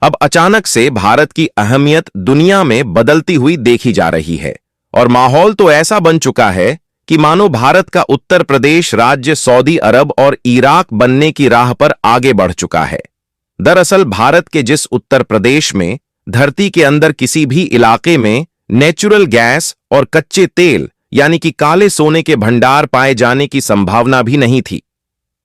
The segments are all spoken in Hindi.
अब अचानक से भारत की अहमियत दुनिया में बदलती हुई देखी जा रही है और माहौल तो ऐसा बन चुका है कि मानो भारत का उत्तर प्रदेश राज्य सऊदी अरब और इराक बनने की राह पर आगे बढ़ चुका है। दरअसल भारत के जिस उत्तर प्रदेश में धरती के अंदर किसी भी इलाके में नेचुरल गैस और कच्चे तेल यानी कि काले सोने के भंडार पाए जाने की संभावना भी नहीं थी,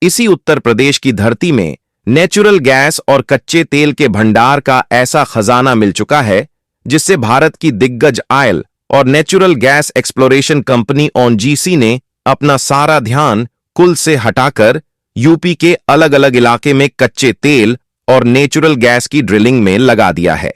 इसी उत्तर प्रदेश की धरती में नेचुरल गैस और कच्चे तेल के भंडार का ऐसा खजाना मिल चुका है जिससे भारत की दिग्गज ऑयल और natural gas exploration company ONGC ने अपना सारा ध्यान कुल से हटाकर यूपी के अलग अलग इलाके में कच्चे तेल और नेचुरल गैस की ड्रिलिंग में लगा दिया है।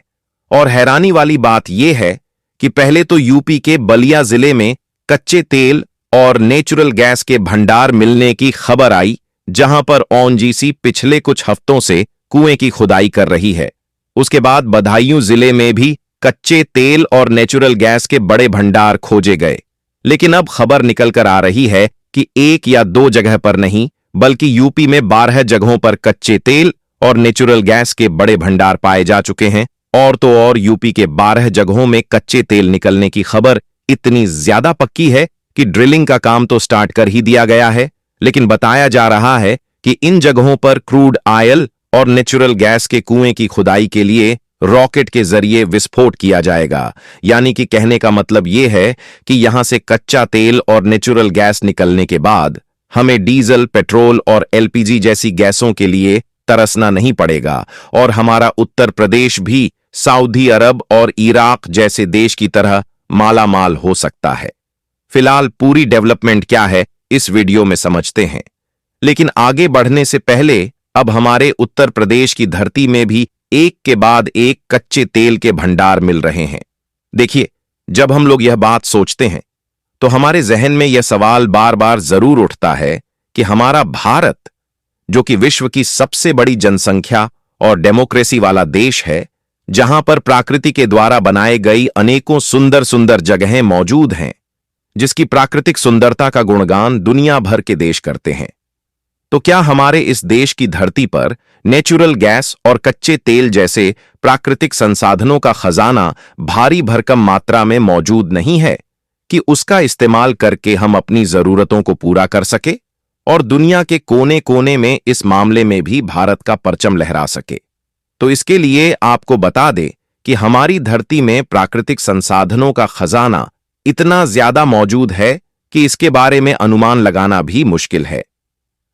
और हैरानी वाली बात यह है कि पहले तो यूपी के बलिया जिले में कच्चे तेल और नेचुरल गैस के भंडार मिलने की खबर आई, जहां पर ओएनजीसी पिछले कुछ हफ्तों से कुएं की खुदाई कर रही है। उसके बाद बदायूं जिले में भी कच्चे तेल और नेचुरल गैस के बड़े भंडार खोजे गए, लेकिन अब खबर निकल कर आ रही है कि एक या दो जगह पर नहीं बल्कि यूपी में 12 जगहों पर कच्चे तेल और नेचुरल गैस के बड़े भंडार पाए जा चुके हैं। और तो और यूपी के 12 जगहों में कच्चे तेल निकलने की खबर इतनी ज्यादा पक्की है कि ड्रिलिंग का काम तो स्टार्ट कर ही दिया गया है, लेकिन बताया जा रहा है कि इन जगहों पर क्रूड ऑयल और नेचुरल गैस के कुएं की खुदाई के लिए रॉकेट के जरिए विस्फोट किया जाएगा। यानी कि कहने का मतलब यह है कि यहां से कच्चा तेल और नेचुरल गैस निकलने के बाद हमें डीजल, पेट्रोल और एलपीजी जैसी गैसों के लिए तरसना नहीं पड़ेगा और हमारा उत्तर प्रदेश भी सऊदी अरब और इराक जैसे देश की तरह मालामाल हो सकता है। फिलहाल पूरी डेवलपमेंट क्या है इस वीडियो में समझते हैं, लेकिन आगे बढ़ने से पहले अब हमारे उत्तर प्रदेश की धरती में भी एक के बाद एक कच्चे तेल के भंडार मिल रहे हैं। देखिए, जब हम लोग यह बात सोचते हैं तो हमारे जहन में यह सवाल बार बार जरूर उठता है कि हमारा भारत, जो कि विश्व की सबसे बड़ी जनसंख्या और डेमोक्रेसी वाला देश है, जहां पर प्रकृति के द्वारा बनाए गई अनेकों सुंदर सुंदर जगहें मौजूद हैं, जिसकी प्राकृतिक सुंदरता का गुणगान दुनिया भर के देश करते हैं, तो क्या हमारे इस देश की धरती पर नेचुरल गैस और कच्चे तेल जैसे प्राकृतिक संसाधनों का खजाना भारी भरकम मात्रा में मौजूद नहीं है कि उसका इस्तेमाल करके हम अपनी जरूरतों को पूरा कर सके और दुनिया के कोने कोने में इस मामले में भी भारत का परचम लहरा सके? तो इसके लिए आपको बता दें कि हमारी धरती में प्राकृतिक संसाधनों का खजाना इतना ज्यादा मौजूद है कि इसके बारे में अनुमान लगाना भी मुश्किल है।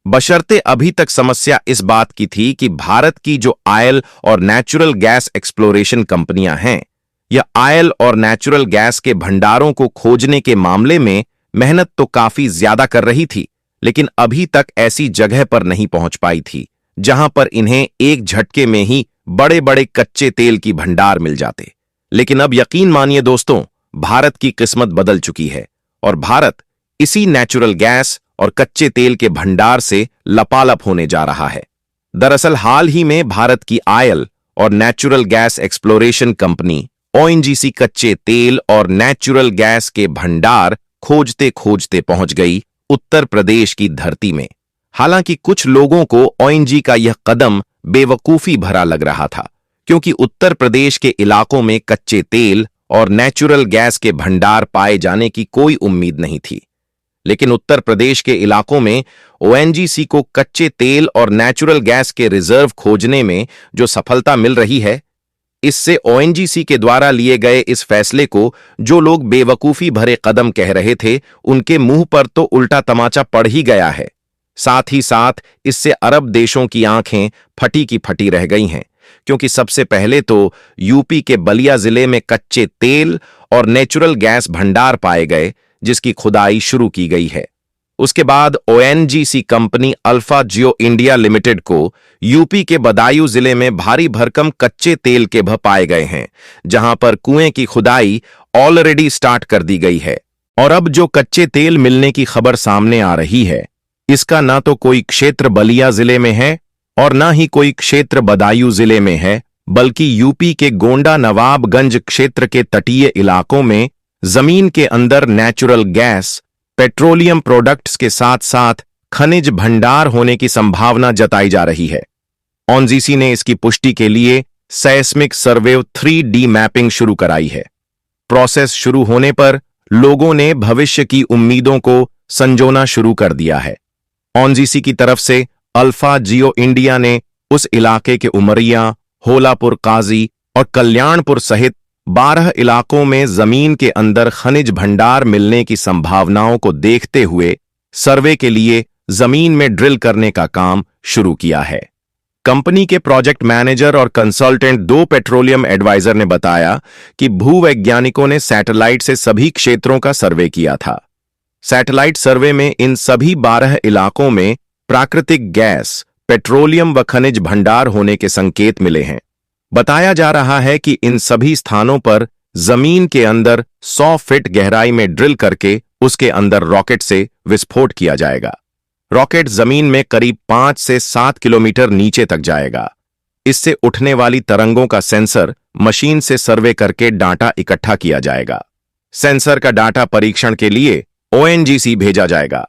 बशर्ते अभी तक समस्या इस बात की थी कि भारत की जो ऑयल और नेचुरल गैस एक्सप्लोरेशन कंपनियां हैं, यह ऑयल और नेचुरल गैस के भंडारों को खोजने के मामले में मेहनत तो काफी ज्यादा कर रही थी, लेकिन अभी तक ऐसी जगह पर नहीं पहुंच पाई थी जहां पर इन्हें एक झटके में ही बड़े बड़े कच्चे तेल की भंडार मिल जाते। लेकिन अब यकीन मानिए दोस्तों, भारत की किस्मत बदल चुकी है और भारत इसी नेचुरल गैस और कच्चे तेल के भंडार से लपालप होने जा रहा है। दरअसल हाल ही में भारत की ऑयल और natural gas exploration company ONGC कच्चे तेल और नेचुरल गैस के भंडार खोजते खोजते पहुंच गई उत्तर प्रदेश की धरती में। हालांकि कुछ लोगों को ओएनजी का यह कदम बेवकूफी भरा लग रहा था, क्योंकि उत्तर प्रदेश के इलाकों में कच्चे तेल और नेचुरल गैस के भंडार पाए जाने की कोई उम्मीद नहीं थी। लेकिन उत्तर प्रदेश के इलाकों में ओएनजीसी को कच्चे तेल और नेचुरल गैस के रिजर्व खोजने में जो सफलता मिल रही है, इससे ओएनजीसी के द्वारा लिए गए इस फैसले को जो लोग बेवकूफी भरे कदम कह रहे थे, उनके मुंह पर तो उल्टा तमाचा पड़ ही गया है। साथ ही साथ इससे अरब देशों की आंखें फटी की फटी रह गई हैं, क्योंकि सबसे पहले तो यूपी के बलिया जिले में कच्चे तेल और नेचुरल गैस भंडार पाए गए, जिसकी खुदाई शुरू की गई है। उसके बाद ओएनजीसी कंपनी अल्फा जियो इंडिया लिमिटेड को यूपी के बदायूं जिले में भारी भरकम कच्चे तेल के भं पाए गए हैं, जहां पर कुएं की खुदाई ऑलरेडी स्टार्ट कर दी गई है। और अब जो कच्चे तेल मिलने की खबर सामने आ रही है, इसका ना तो कोई क्षेत्र बलिया जिले में है और ना ही कोई क्षेत्र बदायूं जिले में है, बल्कि यूपी के गोंडा नवाबगंज क्षेत्र के तटीय इलाकों में जमीन के अंदर नेचुरल गैस, पेट्रोलियम प्रोडक्ट्स के साथ साथ खनिज भंडार होने की संभावना जताई जा रही है। ओएनजीसी ने इसकी पुष्टि के लिए सेस्मिक सर्वे 3D मैपिंग शुरू कराई है। प्रोसेस शुरू होने पर लोगों ने भविष्य की उम्मीदों को संजोना शुरू कर दिया है। ओएनजीसी की तरफ से अल्फा जियो इंडिया ने उस इलाके के उमरिया, होलापुर काजी और कल्याणपुर सहित 12 इलाकों में जमीन के अंदर खनिज भंडार मिलने की संभावनाओं को देखते हुए सर्वे के लिए जमीन में ड्रिल करने का काम शुरू किया है। कंपनी के प्रोजेक्ट मैनेजर और कंसल्टेंट 2 पेट्रोलियम एडवाइजर ने बताया कि भूवैज्ञानिकों ने सैटेलाइट से सभी क्षेत्रों का सर्वे किया था। सैटेलाइट सर्वे में इन सभी 12 इलाकों में प्राकृतिक गैस, पेट्रोलियम व खनिज भंडार होने के संकेत मिले हैं। बताया जा रहा है कि इन सभी स्थानों पर जमीन के अंदर 100 फीट गहराई में ड्रिल करके उसके अंदर रॉकेट से विस्फोट किया जाएगा। रॉकेट जमीन में करीब 5 से 7 किलोमीटर नीचे तक जाएगा। इससे उठने वाली तरंगों का सेंसर मशीन से सर्वे करके डाटा इकट्ठा किया जाएगा। सेंसर का डाटा परीक्षण के लिए ओएनजीसी भेजा जाएगा।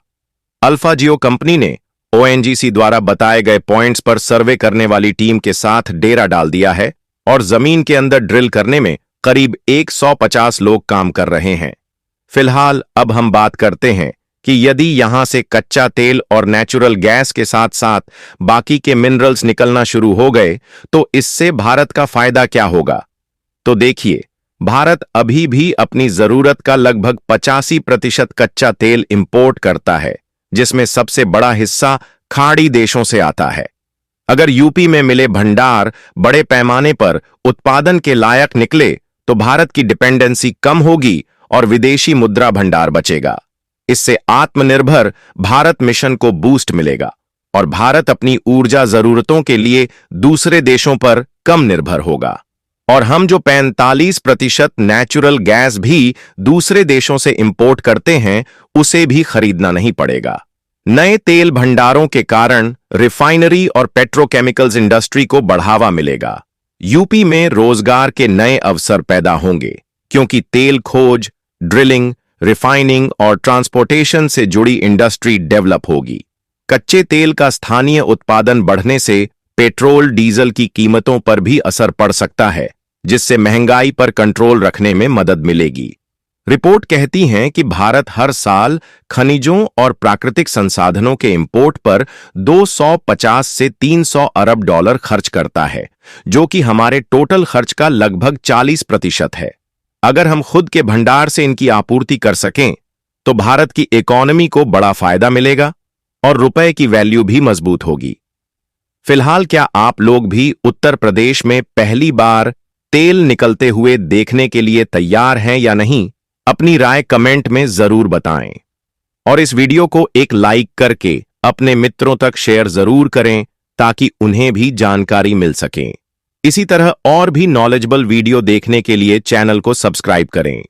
अल्फा जियो कंपनी ने ओएनजीसी द्वारा बताए गए पॉइंट्स पर सर्वे करने वाली टीम के साथ डेरा डाल दिया है और जमीन के अंदर ड्रिल करने में करीब 150 लोग काम कर रहे हैं। फिलहाल अब हम बात करते हैं कि यदि यहां से कच्चा तेल और नेचुरल गैस के साथ साथ बाकी के मिनरल्स निकलना शुरू हो गए तो इससे भारत का फायदा क्या होगा। तो देखिए, भारत अभी भी अपनी जरूरत का लगभग 85% कच्चा तेल इंपोर्ट करता है, जिसमें सबसे बड़ा हिस्सा खाड़ी देशों से आता है। अगर यूपी में मिले भंडार बड़े पैमाने पर उत्पादन के लायक निकले तो भारत की डिपेंडेंसी कम होगी और विदेशी मुद्रा भंडार बचेगा। इससे आत्मनिर्भर भारत मिशन को बूस्ट मिलेगा और भारत अपनी ऊर्जा जरूरतों के लिए दूसरे देशों पर कम निर्भर होगा। और हम जो 45% नेचुरल गैस भी दूसरे देशों से इंपोर्ट करते हैं उसे भी खरीदना नहीं पड़ेगा। नए तेल भंडारों के कारण रिफाइनरी और पेट्रोकेमिकल्स इंडस्ट्री को बढ़ावा मिलेगा। यूपी में रोजगार के नए अवसर पैदा होंगे क्योंकि तेल खोज, ड्रिलिंग, रिफाइनिंग और ट्रांसपोर्टेशन से जुड़ी इंडस्ट्री डेवलप होगी। कच्चे तेल का स्थानीय उत्पादन बढ़ने से पेट्रोल डीजल की कीमतों पर भी असर पड़ सकता है, जिससे महंगाई पर कंट्रोल रखने में मदद मिलेगी। रिपोर्ट कहती है कि भारत हर साल खनिजों और प्राकृतिक संसाधनों के इंपोर्ट पर 250 से 300 अरब डॉलर खर्च करता है, जो कि हमारे टोटल खर्च का लगभग 40% है। अगर हम खुद के भंडार से इनकी आपूर्ति कर सकें तो भारत की इकोनॉमी को बड़ा फायदा मिलेगा और रुपए की वैल्यू भी मजबूत होगी। फिलहाल क्या आप लोग भी उत्तर प्रदेश में पहली बार तेल निकलते हुए देखने के लिए तैयार हैं या नहीं? अपनी राय कमेंट में जरूर बताएं और इस वीडियो को एक लाइक करके अपने मित्रों तक शेयर जरूर करें ताकि उन्हें भी जानकारी मिल सके। इसी तरह और भी नॉलेजेबल वीडियो देखने के लिए चैनल को सब्सक्राइब करें।